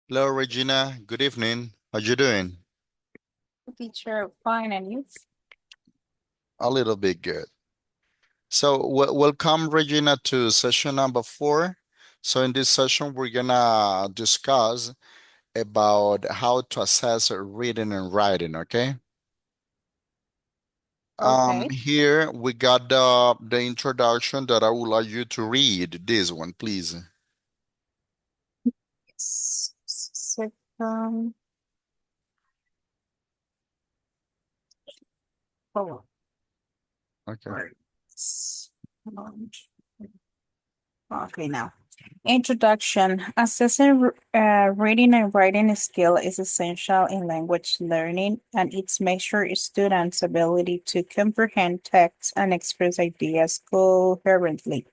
Hello, Regina. Good evening. How you doing? Teacher, fine, and you? A little bit good. So, welcome, Regina, to session number 4. So, in this session, we're gonna discuss about how to assess reading and writing. Okay. Okay. Here we got the introduction that I would like you to read. This one, please. Second, hold on. Okay. Right. Um, Okay, now. Introduction. Assessing reading and writing skill is essential in language learning, and it measures students' ability to comprehend text and express ideas coherently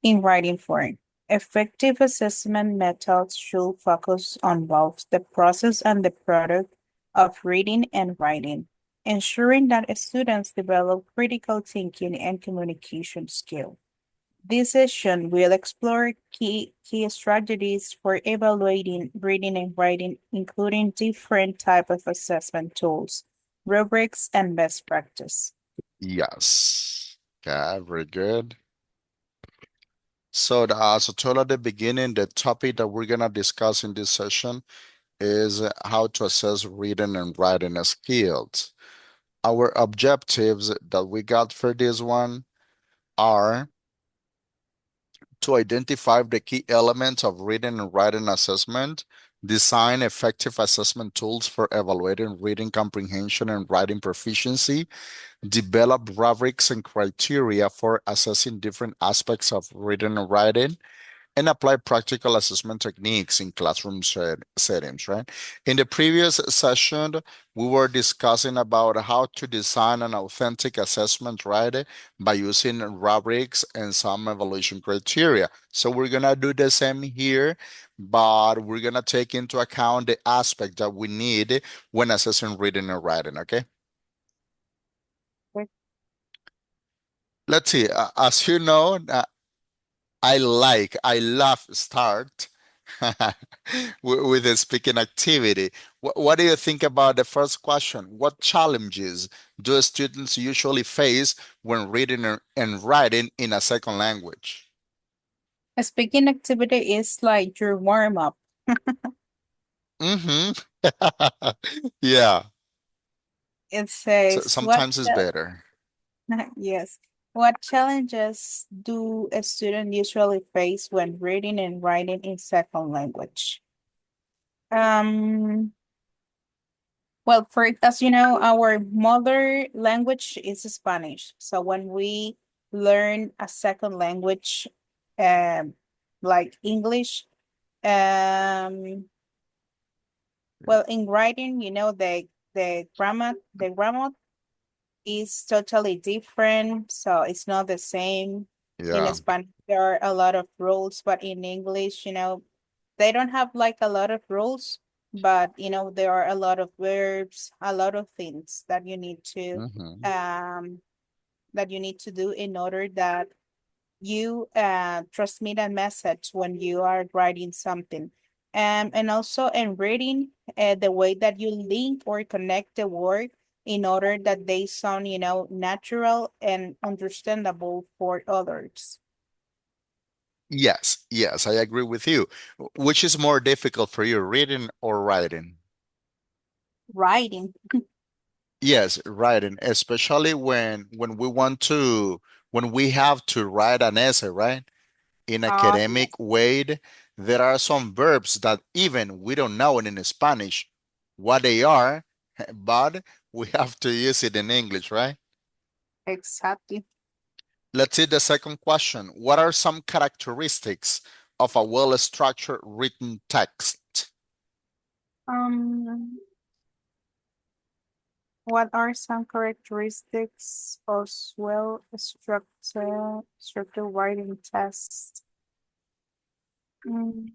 in writing form. Effective assessment methods should focus on both the process and the product of reading and writing, ensuring that students develop critical thinking and communication skills. This session will explore key strategies for evaluating reading and writing, including different type of assessment tools, rubrics, and best practice. Yes. Okay. Very good. So, as I told at the beginning, the topic that we're gonna discuss in this session is how to assess reading and writing skills. Our objectives that we got for this one are to identify the key elements of reading and writing assessment, design effective assessment tools for evaluating reading comprehension and writing proficiency, develop rubrics and criteria for assessing different aspects of reading and writing, and apply practical assessment techniques in classroom settings, right? In the previous session, we were discussing about how to design an authentic assessment, right? By using rubrics and some evaluation criteria. So we're gonna do the same here, but we're gonna take into account the aspect that we need when assessing reading and writing, okay? Let's see, as you know, I love start with the speaking activity. What do you think about the first question? What challenges do students usually face when reading and writing in a second language? A speaking activity is like your warm up. Mm-hmm. Yeah. It So says, sometimes it's better. yes, what challenges do a student usually face when reading and writing in second language? Um, well, for as you know, our mother language is Spanish. So when we learn a second language, um, like English, um, well, in writing, the grammar is totally different, so it's not the same. In Yeah. Spanish, there are a lot of rules, but in English, they don't have like a lot of rules, but there are a lot of verbs, a lot of things Mm-hmm. um that you need to do in order that you transmit a message when you are writing something. And also in reading, the way that you link or connect the word in order that they sound, natural and understandable for others. Yes, I agree with you. Which is more difficult for you, reading or writing? Writing. Yes, writing, especially when we want to when we have to write an essay, right? In Yes. academic way, there are some verbs that even we don't know in Spanish what they are, but we have to use it in English, right? Exactly. Let's see the second question. What are some characteristics of a well-structured written text? Um, what are some characteristics of structured writing tests? Mm,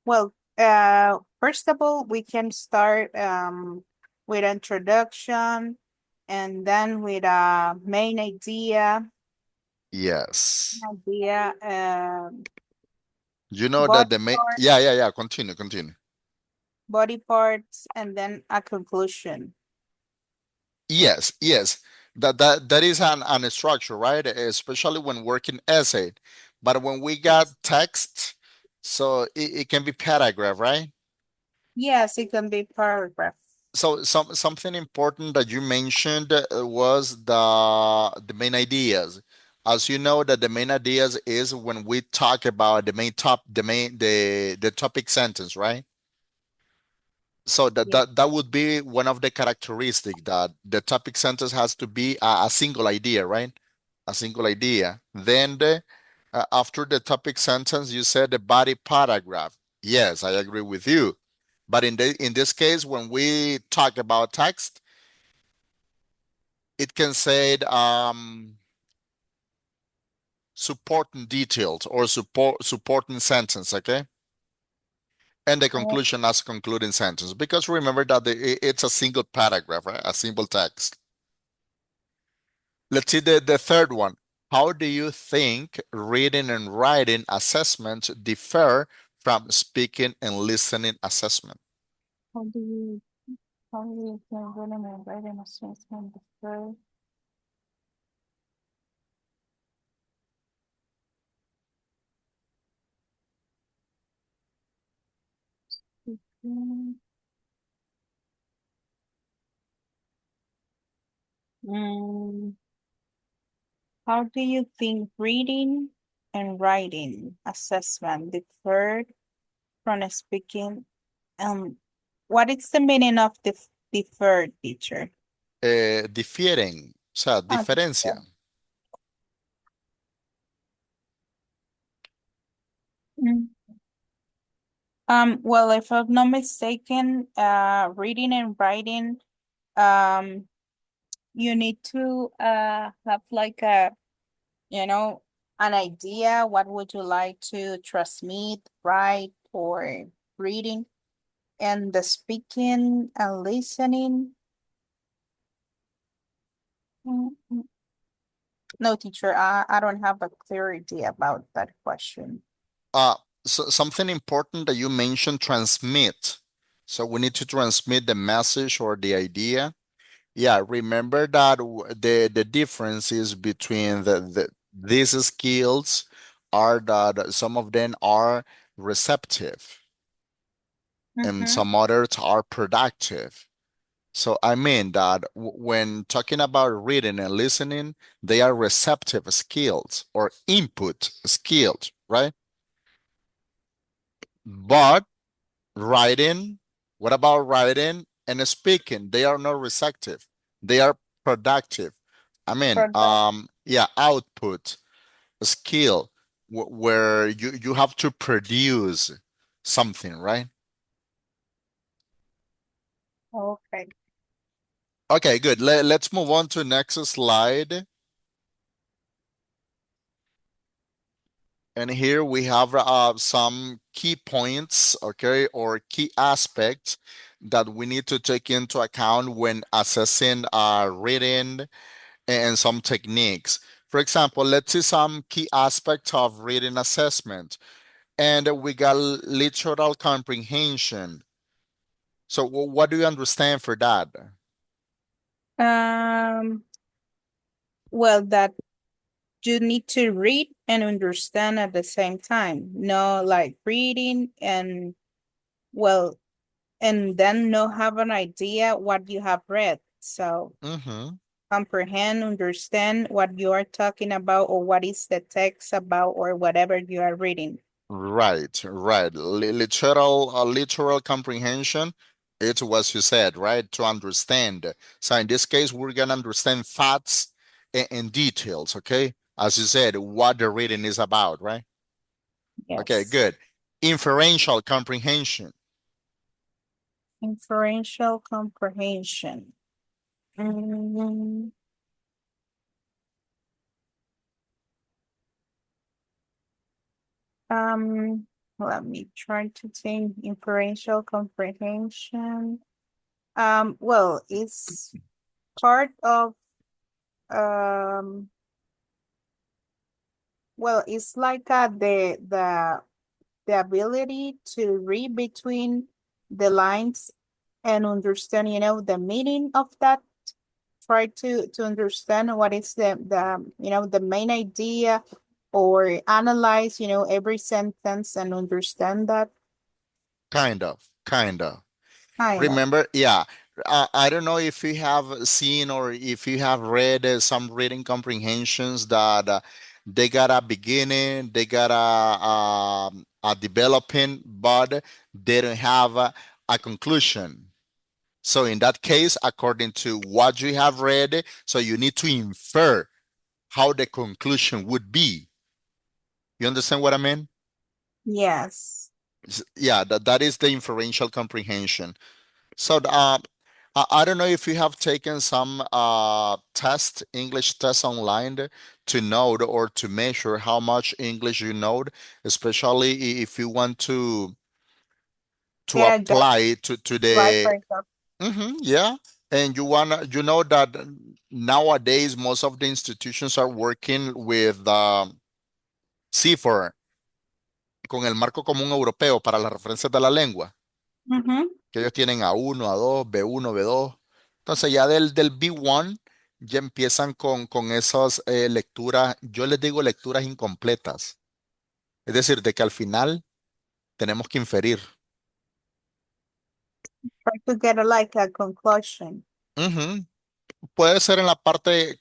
Well, first of all, we can start with introduction and then with a main idea. Yes. Idea. You know that Body the main, part, yeah, continue, continue. body parts, and then a conclusion. Yes, yes. That is an structure, right? Especially when working essay. But when we got Yes. text, so it can be paragraph, right? Yes, it can be paragraph. So something important that you mentioned was the main ideas. As you know that the main ideas is when we talk about the topic sentence, right? So Yeah. that would be one of the characteristics that the topic sentence has to be a single idea, right? A single idea. Then after the topic sentence, you said the body paragraph. Yes, I agree with you. But in this case, when we talk about text, it can say supporting details or supporting sentence, okay? And the Oh, conclusion as concluding sentence. Because remember that it's a single paragraph, right? A simple text. Let's see the third one. How do you think reading and writing assessments differ from speaking and listening assessment? how do you how do you can reading and writing assessment differ? Mm, mm, how do you think reading and writing assessment differ from speaking? Um, what is the meaning of defer, teacher? Difieren, o sea, Ah, diferencia. mm. Well, if I'm not mistaken, reading and writing, um, you need to have like a, you know, an idea. What would you like to transmit, write, or reading? And the speaking and listening. Mm, mm. No, teacher, I don't have a clear idea about that question. Uh, so something important that you mentioned, transmit. So we need to transmit the message or the idea. Yeah, remember that the difference is between these skills are that some of them are receptive and Mm-hmm. some others are productive. So I mean that when talking about reading and listening, they are receptive skills or input skills, right? But writing, what about writing and speaking? They are not receptive. They are productive. I mean, Product. yeah, output, skill, where you have to produce something, right? Okay. Okay, good. Let's move on to next slide. And here we have some key points, okay, or key aspects that we need to take into account when assessing reading and some techniques. For example, let's see some key aspects of reading assessment. And we got literal comprehension. So what do you understand for that? Um, well, that you need to read and understand at the same time. No, like reading and well, and then no have an idea what you have read. So Mm-hmm. comprehend, understand what you are talking about or what is the text about or whatever you are reading. Right, right. Literal comprehension. It's what you said, right? To understand. So in this case, we're gonna understand facts and details, okay? As you said, what the reading is about, right? Okay, Yes. good. Inferential comprehension. Inferential comprehension. Mm, um, let me try to think. Inferential comprehension. Well, it's part of well, it's like the the ability to read between the lines and understand, the meaning of that. Try to understand what is the main idea, or analyze, every sentence and understand that Kind of, kind of. kind of. Remember, yeah. I don't know if you have seen or if you have read some reading comprehensions that they got a beginning, they got a developing, but they don't have a conclusion. So in that case, according to what you have read, so you need to infer how the conclusion would be. You understand what I mean? Yes. Yeah, that is the inferential comprehension. So I don't know if you have taken some English test online to know or to measure how much English you know, especially if you want to Yeah, just apply to right, for the. example. Yeah. And you know that nowadays most of the institutions are working with CIFOR, con el marco común europeo para las referencias de la lengua, Mm-hmm. que ellos tienen A1, A2, B1, B2. Entonces ya del B1 ya empiezan con esas lecturas, yo les digo lecturas incompletas. Es decir, de que al final tenemos que inferir. Try to get like a conclusion. Ujú. Puede ser en la parte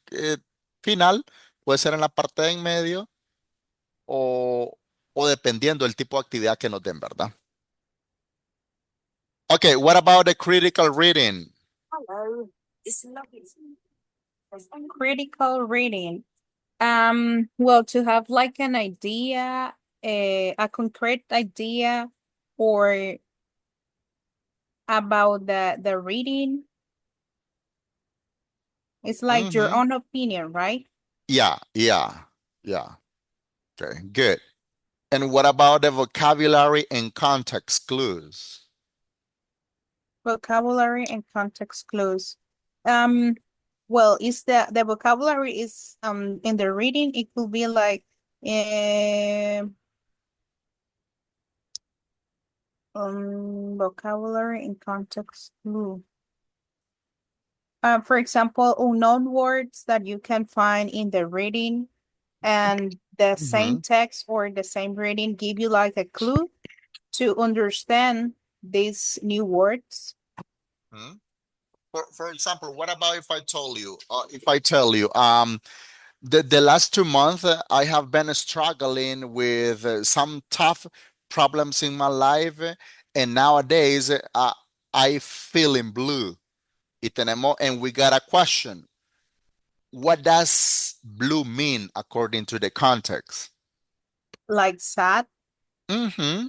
final, puede ser en la parte de en medio o dependiendo del tipo de actividad que nos den, ¿verdad? Okay, what about the critical reading? Hello. Critical reading. Well, to have like an idea, a concrete idea, or about the reading. It's like your Mm-hmm. own opinion, right? Yeah, yeah, yeah. Okay, good. And what about the vocabulary and context clues? Vocabulary and context clues. Um, well, is the vocabulary is in the reading, it could be like vocabulary and context clue. For example, unknown words that you can find in the reading, and the same Mm-hmm. text or the same reading give you like a clue to understand these new words. For example, what about if I told you, if I tell you, the last 2 months I have been struggling with some tough problems in my life, and nowadays I feel in blue. Y tenemos, and we got a question. What does blue mean according to the context? Like sad. Mm-hmm.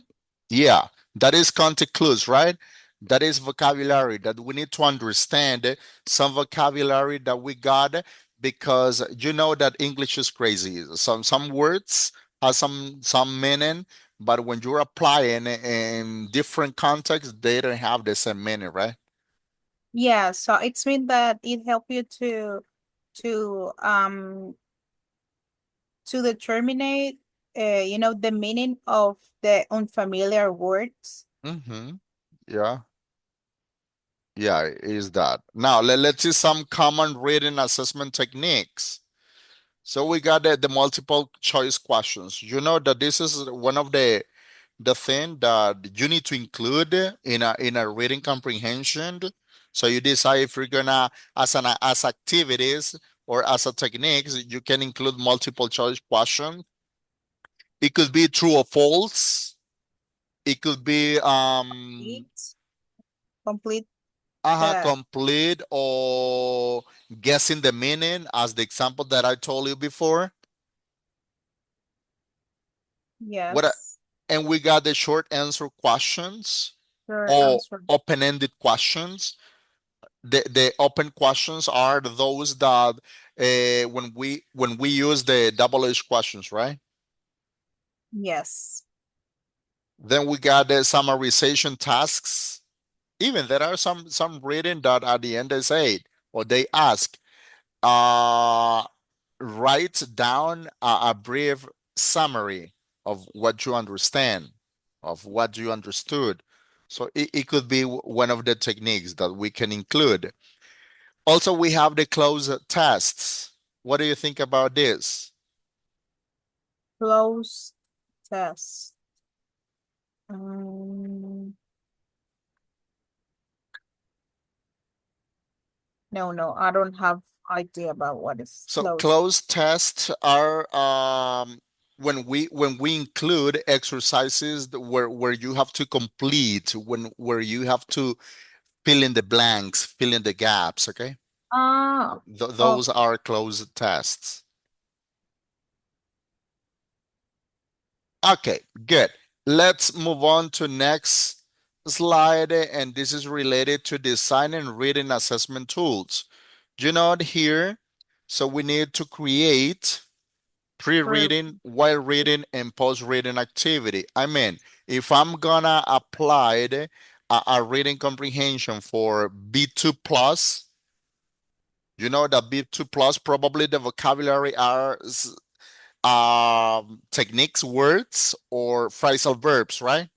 Yeah, that is context clues, right? That is vocabulary that we need to understand some vocabulary that we got because you know that English is crazy. Some words have some meaning, but when you're applying in different contexts, they don't have the same meaning, right? Yeah, so it's mean that it help you to to determine the meaning of the unfamiliar words. Mm-hmm. Yeah. Yeah, is that. Now let's see some common reading assessment techniques. So we got the multiple choice questions. You know that this is one of the thing that you need to include in a reading comprehension. So you decide if you're gonna as activities or as a techniques, you can include multiple choice question. It could be true or false. It could be It complete the complete or guessing the meaning as the example that I told you before. What yes, and we got the short answer questions your or answer. open-ended questions. The open questions are those that when we use the double edged questions, right? Yes. Then we got the summarization tasks. Even there are some reading that at the end they say or they ask, uh, write down a brief summary of what you understand. of what you understood. So it could be one of the techniques that we can include. Also, we have the closed tests. What do you think about this? Close test. Um, no, I don't have idea about what is So close. closed tests are when we include exercises where you have to complete, where you have to fill in the blanks, fill in the gaps, okay? Ah, Those okay. are closed tests. Okay, good. Let's move on to next slide, and this is related to design and reading assessment tools. You note here, so we need to create Pre- pre-reading, while reading, and post-reading activity. I mean, if I'm gonna apply a reading comprehension for B2 plus, you know that B2 plus probably the vocabulary are techniques, words, or phrasal verbs, right?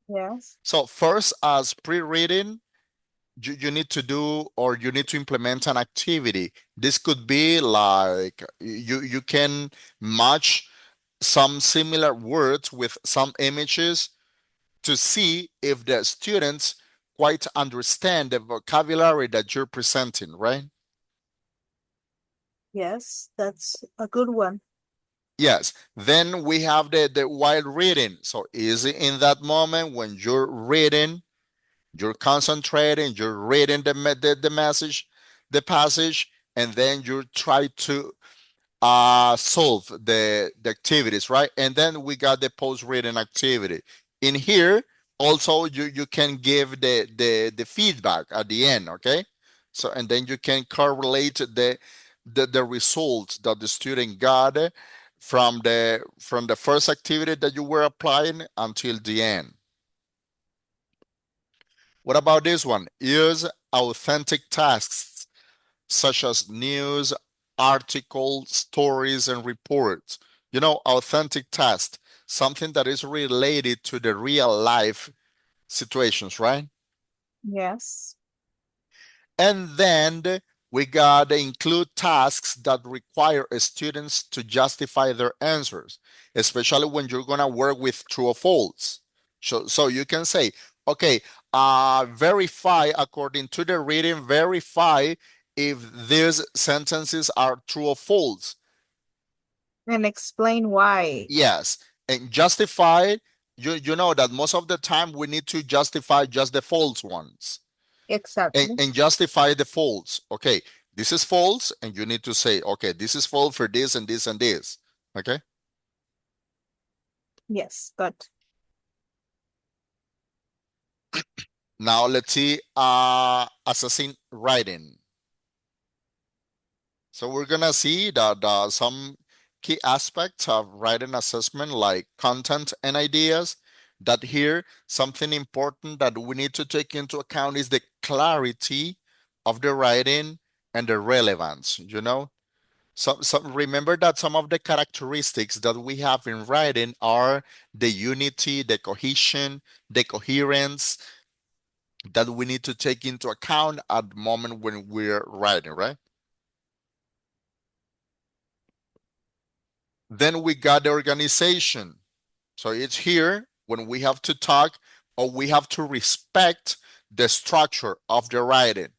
yes, So first, as pre-reading, you need to do or you need to implement an activity. This could be like you can match some similar words with some images to see if the students quite understand the vocabulary that you're presenting, right? yes, that's a good one. Yes. Then we have the while reading. So is it in that moment when you're reading, you're concentrating, you're reading the message, the passage, and then you try to solve the activities, right? And then we got the post reading activity in here. Also you can give the feedback at the end, okay? So and then you can correlate the results that the student got from the first activity that you were applying until the end. What about this one? Use authentic tasks such as news, articles, stories, and reports. You know, authentic text, something that is related to the real life situations, right? Yes, And then we got to include tasks that require students to justify their answers, especially when you're going to work with true or false. So you can say, okay, verify according to the reading, verify if these sentences are true or false. and explain why. Yes. And justify, you know that most of the time we need to justify just the false ones. Exactly. And justify the false. Okay, this is false, and you need to say, okay, this is false for this and this and this. Okay. Yes, good. Now let's see assessing writing. So we're gonna see that some key aspects of writing assessment like content and ideas. That here something important that we need to take into account is the clarity of the writing and the relevance, you know. So remember that some of the characteristics that we have in writing are the unity, the cohesion, the coherence that we need to take into account at the moment when we're writing, right? Then we got the organization. So it's here when we have to talk or we have to respect the structure of the writing.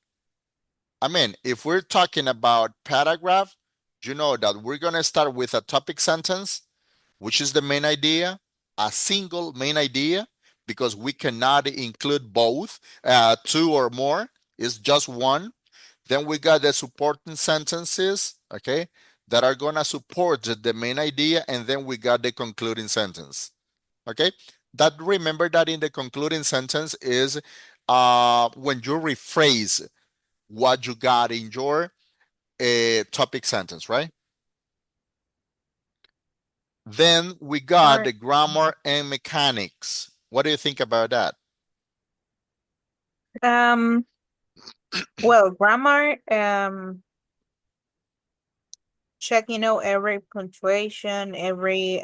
I mean, if we're talking about paragraph, you know that we're going to start with a topic sentence, which is the main idea, a single main idea, because we cannot include both, two or more, it's just one. Then we got the supporting sentences, okay, that are gonna support the main idea, and then we got the concluding sentence, okay. That remember that in the concluding sentence is when you rephrase what you got in your topic sentence, right? Then we got Or, the grammar and mechanics. What do you think about that? um, well, grammar, check, every punctuation, every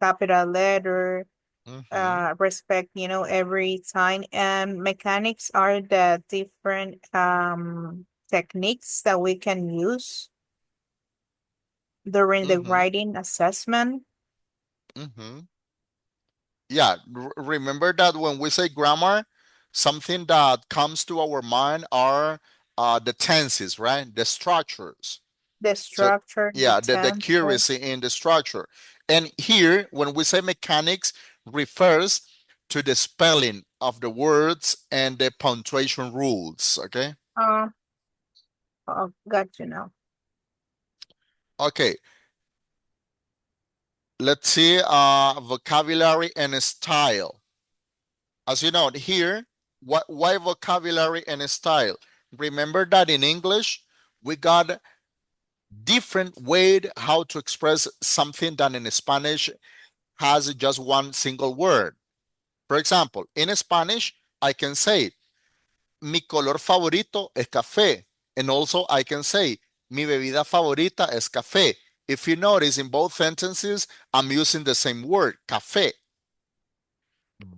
capital letter, Mm-hmm. respect, every time. And mechanics are the different techniques that we can use during the Mm-hmm. writing assessment. Mm-hmm. Yeah, remember that when we say grammar, something that comes to our mind are the tenses, right? The structures. The So structure, the yeah, the accuracy tenses, in the structure. And here, when we say mechanics, refers to the spelling of the words and the punctuation rules. Okay. uh, oh, got you now. Okay. Let's see vocabulary and style. As you know, here, why vocabulary and style? Remember that in English, we got different way how to express something than in Spanish has just one single word. For example, in Spanish, I can say, mi color favorito es café. And also I can say, mi bebida favorita es café. If you notice in both sentences, I'm using the same word, café.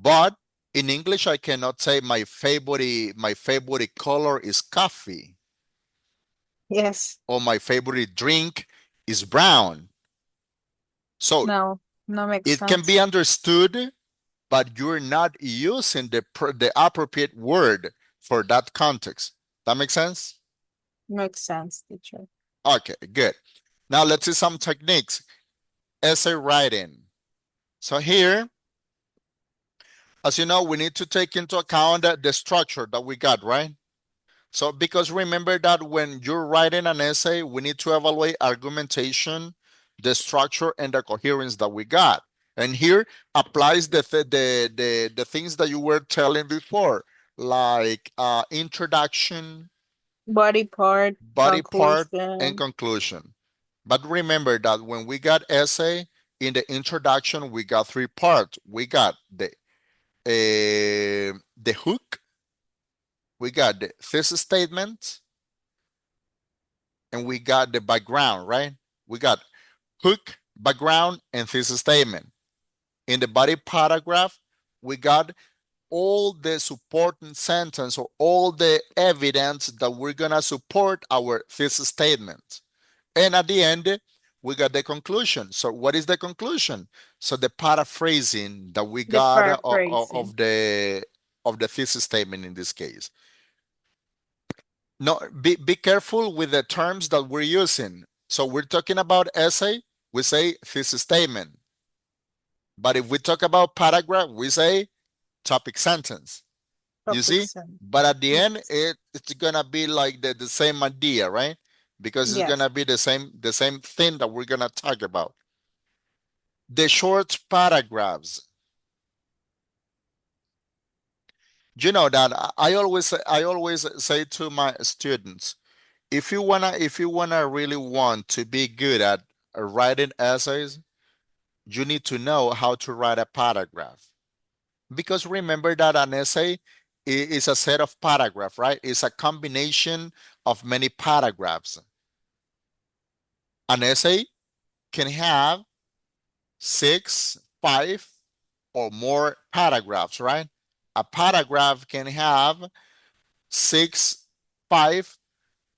But in English, I cannot say my favorite color is coffee Yes. or my favorite drink is brown. So No, no makes it can sense. be understood, but you're not using the appropriate word for that context. That makes sense? Makes sense, teacher. Okay, good. Now let's see some techniques. Essay writing. So here, as you know, we need to take into account the structure that we got, right? So because remember that when you're writing an essay, we need to evaluate argumentation, the structure, and the coherence that we got. And here applies the things that you were telling before, like introduction, Body part, body part, and conclusion, conclusion. But remember that when we got essay in the introduction, we got three parts. We got the hook, we got the thesis statement, and we got the background, right? We got hook, background, and thesis statement. In the body paragraph, we got all the supporting sentence or all the evidence that we're gonna support our thesis statement. And at the end, we got the conclusion. So what is the conclusion? So the paraphrasing that we the got paraphrasing. of the thesis statement in this case. No, be careful with the terms that we're using. So we're talking about essay, we say thesis statement. But if we talk about paragraph, we say topic sentence. You see? Topics and But at the end, yes. it's gonna be like the same idea, right? Because it's Yes. gonna be the same thing that we're gonna talk about. The short paragraphs. You know that I always say to my students, if you wanna really want to be good at writing essays, you need to know how to write a paragraph. Because remember that an essay is a set of paragraphs, right? It's a combination of many paragraphs. An essay can have six, five, or more paragraphs, right? A paragraph can have six, five,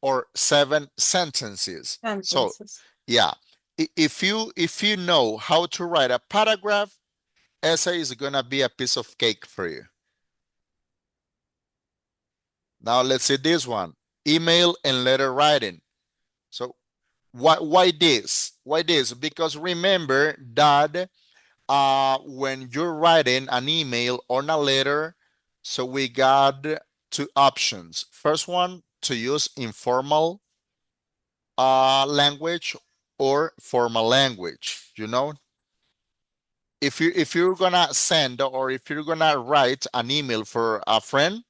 or seven sentences. So Sentences. yeah, if you know how to write a paragraph, essay is gonna be a piece of cake for you. Now let's see this one. Email and letter writing. So why this? Why this? Because remember that when you're writing an email or a letter, so we got two options. First one, to use informal language or formal language. If you're gonna send or if you're gonna write an email for a friend,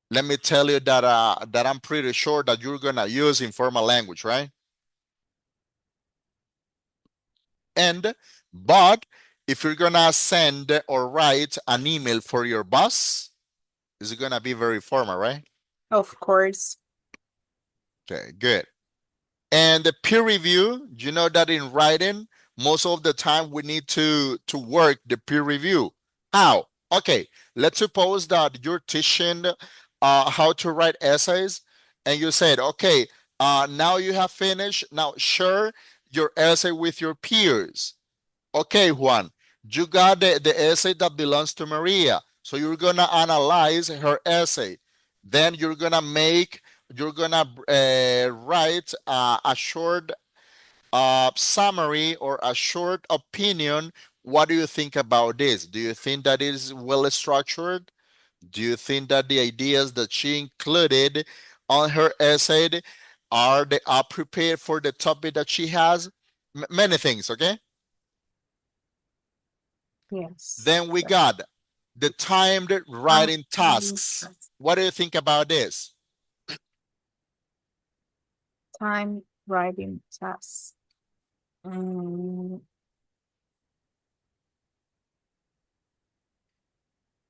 let me tell you that I'm pretty sure that you're gonna use informal language, right? And but if you're gonna send or write an email for your boss, it's gonna be very formal, right? Of course. Okay, good. And the peer review, you know that in writing most of the time we need to work the peer review. How? Okay, let's suppose that you're teaching how to write essays, and you said, okay, now you have finished. Now share your essay with your peers. Okay, Juan, you got the essay that belongs to Maria. So you're gonna analyze her essay. Then you're gonna write a short summary or a short opinion. What do you think about this? Do you think that it is well structured? Do you think that the ideas that she included on her essay are they appropriate for the topic that she has? Many things, okay? Yes. Then we got the timed Um, writing tasks. What do you think about this? time writing task.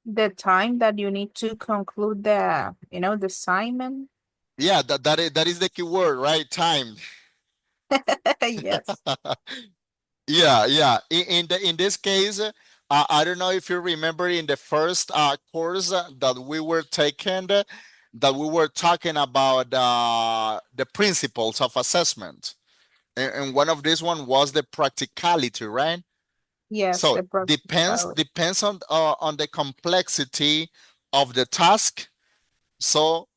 The time that you need to conclude the assignment. Yeah, that is the key word, right? Timed. Yes. Yeah. In this case, I don't know if you remember in the first course that we were taking, that we were talking about the principles of assessment, and one of these one was the practicality, right? Yes, So the practicality. depends on the complexity of the task. So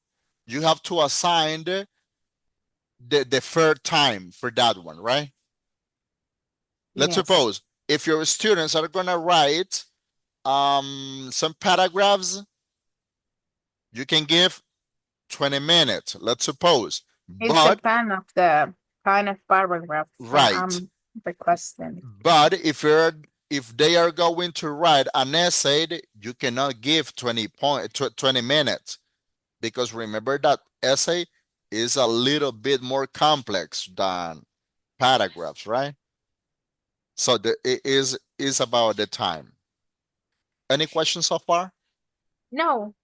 you have to assign the fair time for that one, right? Let's Yes. suppose if your students are gonna write some paragraphs, you can give 20 minutes, let's suppose. It's But depend of the kind of paragraph that right, I'm requesting. but if they are going to write an essay, you cannot give 20 minutes, because remember that essay is a little bit more complex than paragraphs, right? So it is about the time. Any questions so far? No.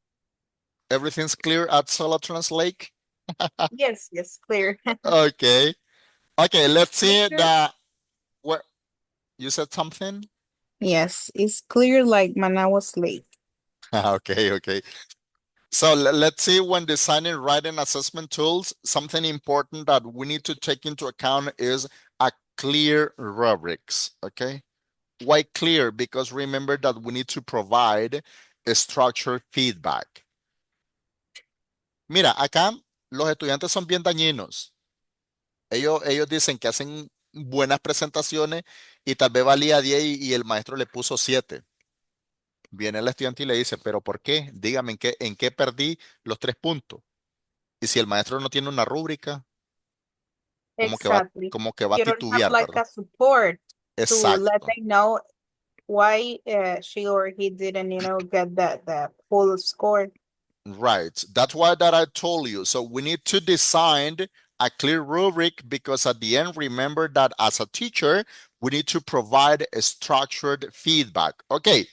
Everything's clear at Solatrans Lake? Yes, yes, clear. Okay. Okay, let's see Clear. the what you said something? Yes, it's clear like Manaus Lake. Okay. So let's see, when designing writing assessment tools, something important that we need to take into account is a clear rubrics, okay? Why clear? Because remember that we need to provide a structured feedback. Mira, acá los estudiantes son bien dañinos. Ellos dicen que hacen buenas presentaciones y tal vez valía 10 y el maestro le puso 7. Viene el estudiante y le dice, pero ¿por qué? Dígame en qué perdí los 3 puntos. Y si el maestro no tiene una rúbrica, como que va, Exactly. como que va a You don't have titubear, like ¿verdad? a support to let Exacto. them know why she or he didn't, get the full score. Right. That's why that I told you. So we need to design a clear rubric, because at the end, remember that as a teacher, we need to provide a structured feedback. Okay,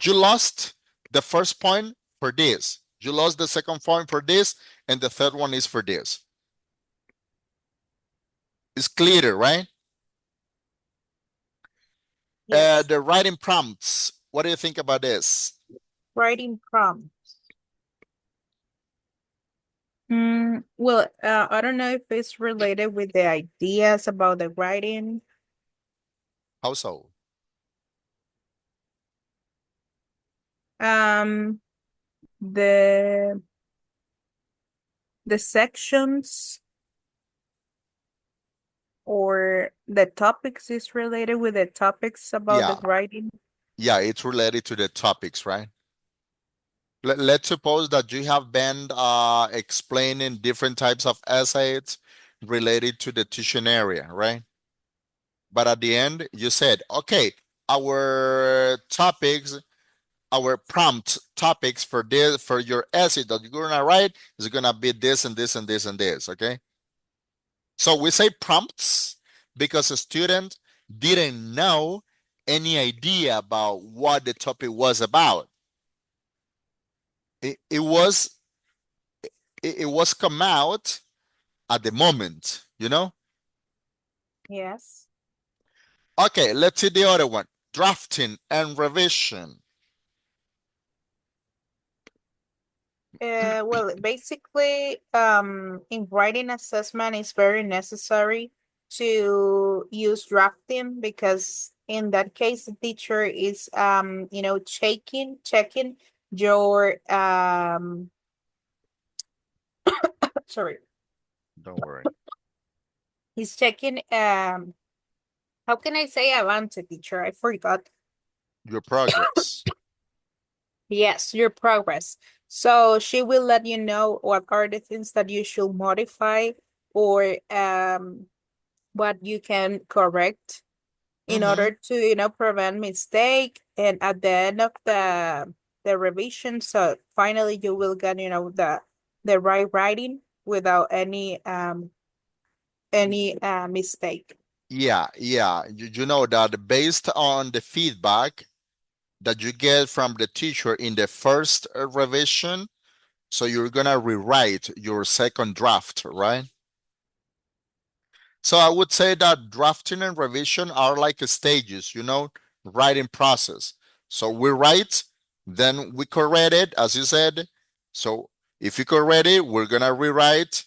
you lost the first point for this. You lost the second point for this, and the third one is for this. It's clear, right? Yes. The writing prompts. What do you think about this? Writing prompt. Well, I don't know if it's related with the ideas about the writing. How so? Um, the the sections or the topics is related with the topics about the Yeah, writing. yeah, it's related to the topics, right? Let's suppose that you have been explaining different types of essays related to the teaching area, right? But at the end, you said, okay, our topics, our prompt topics for this, for your essay that you're gonna write, is gonna be this and this and this and this, okay? So we say prompts because a student didn't know any idea about what the topic was about. It was come out at the moment, you know? Yes. Okay, let's see the other one. Drafting and revision. Well, basically, in writing assessment, it's very necessary to use drafting because in that case, the teacher is, checking your, sorry, Don't worry. he's checking, how can I say avance, teacher? I forgot. Your progress. Yes, your progress. So she will let you know what are the things that you should modify or what you can correct in Mm-hmm. order to, prevent mistake. And at the end of the revision, so finally you will get, the right writing without any mistake. Yeah, yeah. You know that based on the feedback that you get from the teacher in the first revision, so you're gonna rewrite your second draft, right? So I would say that drafting and revision are like stages, writing process. So we write, then we correct it, as you said. So if you correct it, we're gonna rewrite,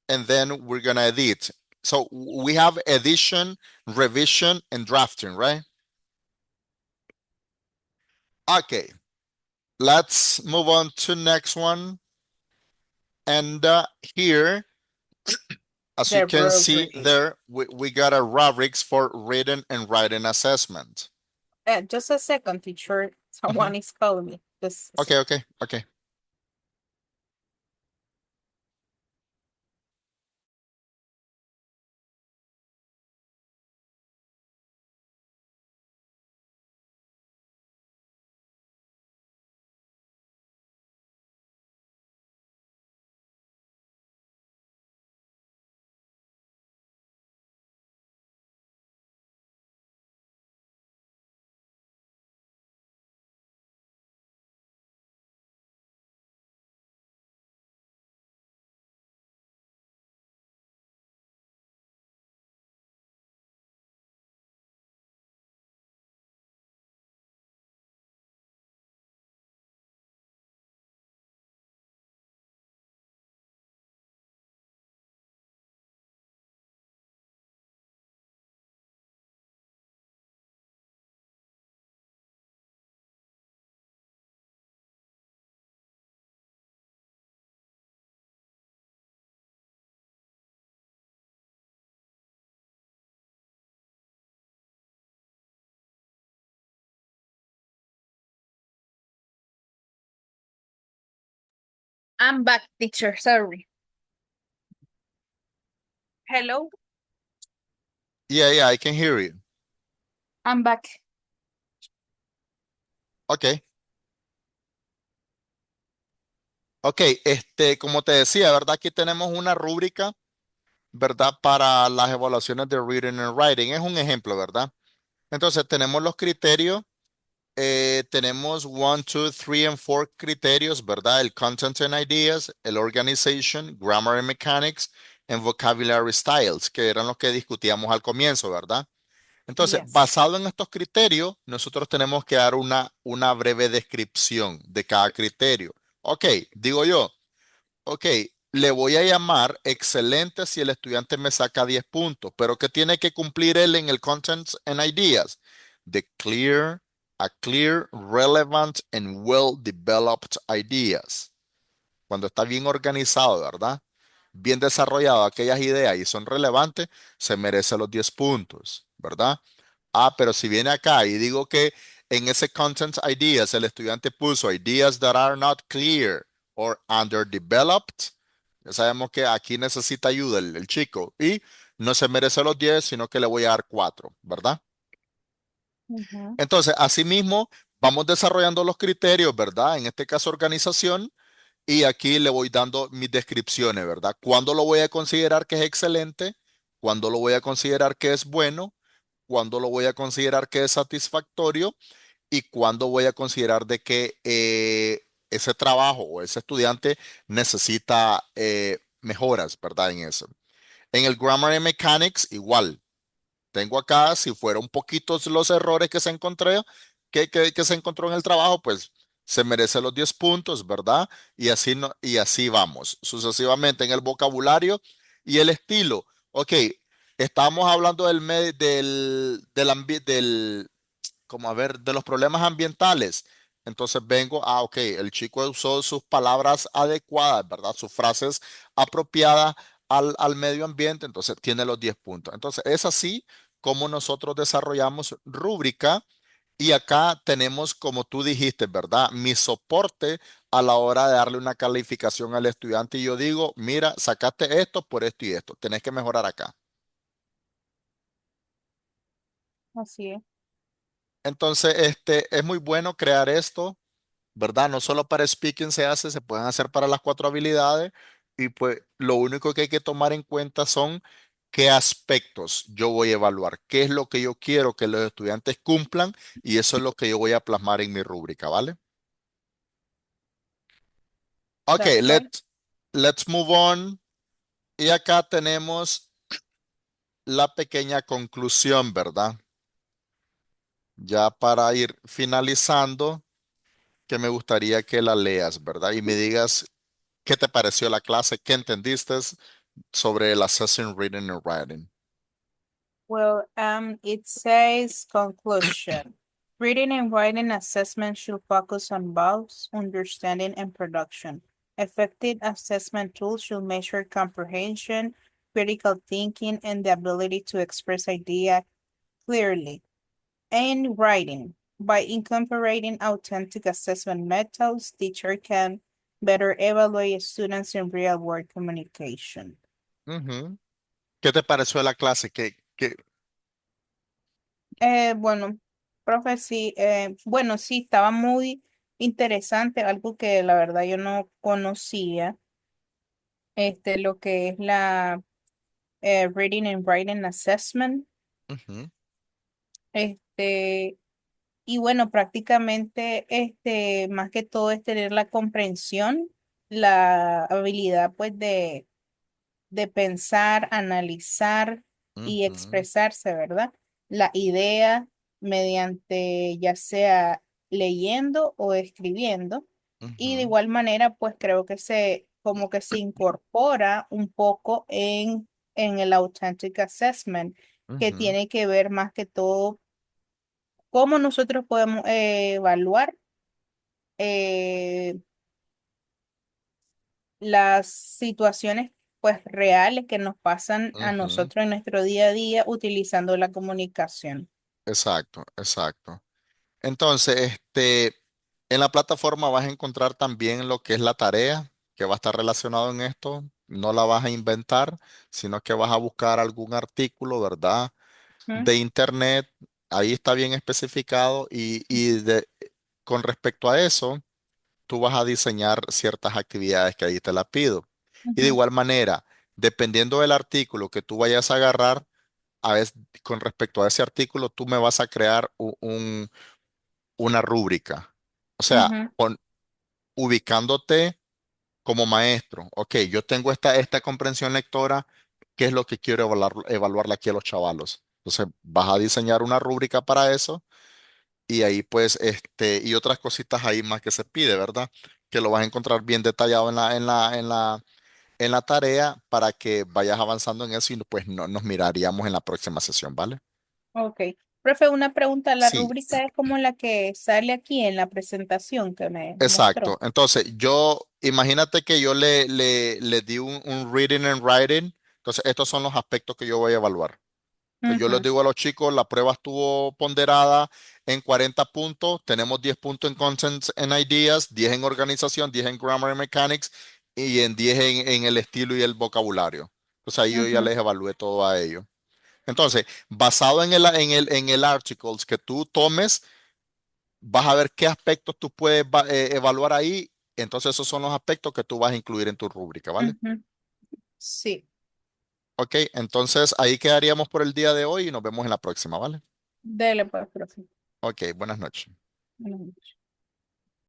and then we're gonna edit. So we have edition, revision, and drafting, right? Okay, let's move on to next one. And here, as you The can see rubric. there, we got a rubrics for written and writing assessment. Just a second, teacher. Mhm. Someone is calling me. Just a Okay, second. okay, okay. I'm back, teacher. Sorry. Hello, Yeah, yeah, I can hear you. I'm back. Okay. Ok, como te decía, ¿verdad? Aquí tenemos una rúbrica, ¿verdad? Para las evaluaciones de reading and writing. Es un ejemplo, ¿verdad? Entonces tenemos los criterios, tenemos 1, 2, 3 and 4 criterios, ¿verdad? El content and ideas, el organization, grammar and mechanics, and vocabulary styles, que eran los que discutíamos al comienzo, ¿verdad? Entonces, Yes. basado en estos criterios, nosotros tenemos que dar una breve descripción de cada criterio. Ok, digo yo. Ok, le voy a llamar excelente si el estudiante me saca 10 puntos, pero ¿qué tiene que cumplir él en el Contents and Ideas? A clear, relevant, and well-developed ideas. Cuando está bien organizado, ¿verdad? Bien desarrollado aquellas ideas y son relevantes, se merece los 10 puntos, ¿verdad? Ah, pero si viene acá y digo que en ese Content Ideas el estudiante puso ideas that are not clear or underdeveloped, ya sabemos que aquí necesita ayuda el chico y no se merece los 10, sino que le voy a dar 4, ¿verdad? Mhm. Entonces, asimismo, vamos desarrollando los criterios, ¿verdad? En este caso, organización, y aquí le voy dando mis descripciones, ¿verdad? ¿Cuándo lo voy a considerar que es excelente? ¿Cuándo lo voy a considerar que es bueno? ¿Cuándo lo voy a considerar que es satisfactorio? ¿Y cuándo voy a considerar de que ese trabajo o ese estudiante necesita mejoras, ¿verdad? En eso. En el Grammar and Mechanics, igual. Tengo acá, si fueron poquitos los errores que se encontré, que se encontró en el trabajo, pues se merece los 10 puntos, ¿verdad? Y así, no, y así vamos, sucesivamente en el vocabulario y el estilo. Ok, estamos hablando como a ver, de los problemas ambientales. Entonces vengo, ok, el chico usó sus palabras adecuadas, ¿verdad? Sus frases apropiadas al medio ambiente, entonces tiene los 10 puntos. Entonces es así como nosotros desarrollamos rúbrica y acá tenemos, como tú dijiste, ¿verdad? Mi soporte a la hora de darle una calificación al estudiante y yo digo, mira, sacaste esto por esto y esto, tenés que mejorar acá. Así es. Entonces, es muy bueno crear esto, ¿verdad? No solo para speaking se hace, se pueden hacer para las cuatro habilidades y pues lo único que hay que tomar en cuenta son qué aspectos yo voy a evaluar, qué es lo que yo quiero que los estudiantes cumplan y eso es lo que yo voy a plasmar en mi rúbrica, ¿vale? Ok, That's right. let's move on. Y acá tenemos la pequeña conclusión, ¿verdad? Ya para ir finalizando, que me gustaría que la leas, ¿verdad? Y me digas qué te pareció la clase, qué entendiste sobre el assessing reading and writing. Well, it says conclusion. Reading and writing assessment should focus on both understanding and production. Effective assessment tools should measure comprehension, critical thinking, and the ability to express idea clearly. And writing. By incorporating authentic assessment methods, teacher can better evaluate students in real-world communication. Ujú. ¿Qué te pareció la clase? Bueno, profe, sí, bueno, sí, estaba muy interesante, algo que la verdad yo no conocía, lo que es la Reading and Writing Assessment, Ujú, este, y bueno, prácticamente, más que todo es tener la comprensión, la habilidad, pues, de pensar, analizar y ujú, expresarse, ¿verdad? La idea mediante ya sea leyendo o escribiendo. Y de ujú, igual manera, pues creo que como que se incorpora un poco en el Authentic Assessment, que ujú, tiene que ver más que todo cómo nosotros podemos evaluar eh, las situaciones pues reales que nos pasan a ujú. nosotros en nuestro día a día utilizando la comunicación. Exacto, exacto. Entonces, en la plataforma vas a encontrar también lo que es la tarea que va a estar relacionado en esto. No la vas a inventar, sino que vas a buscar algún artículo, ¿verdad? Ujú, De internet. Ahí está bien especificado con respecto a eso, tú vas a diseñar ciertas actividades que ahí te la pido. Y de ujú, igual manera, dependiendo del artículo que tú vayas a agarrar, a veces con respecto a ese artículo, tú me vas a crear una rúbrica. O sea, ujú, ubicándote como maestro. Ok, yo tengo esta comprensión lectora, ¿qué es lo que quiero evaluarle aquí a los chavalos? Entonces, vas a diseñar una rúbrica para eso y ahí pues, y otras cositas ahí más que se pide, ¿verdad? Que lo vas a encontrar bien detallado en la tarea para que vayas avanzando en eso y pues nos miraríamos en la próxima sesión, ¿vale? ok. Profe, una pregunta. La Sí, rúbrica es como la que sale aquí en la presentación que me exacto. mostró. Entonces, imagínate que yo le di un reading and writing. Entonces, estos son los aspectos que yo voy a evaluar. Entonces, yo les Ujú, digo a los chicos, la prueba estuvo ponderada en 40 puntos, tenemos 10 puntos en Contents and Ideas, 10 en organización, 10 en Grammar and Mechanics y en 10 en el estilo y el vocabulario. Entonces, ahí yo ya ujú, les evalué todo a ellos. Entonces, basado en el articles que tú tomes, vas a ver qué aspectos tú puedes evaluar ahí. Entonces, esos son los aspectos que tú vas a incluir en tu rúbrica, ¿vale? ujú. Sí, Ok, entonces ahí quedaríamos por el día de hoy y nos vemos en la próxima, ¿vale? dele pues, profe. Ok, buenas noches. Buenas noches.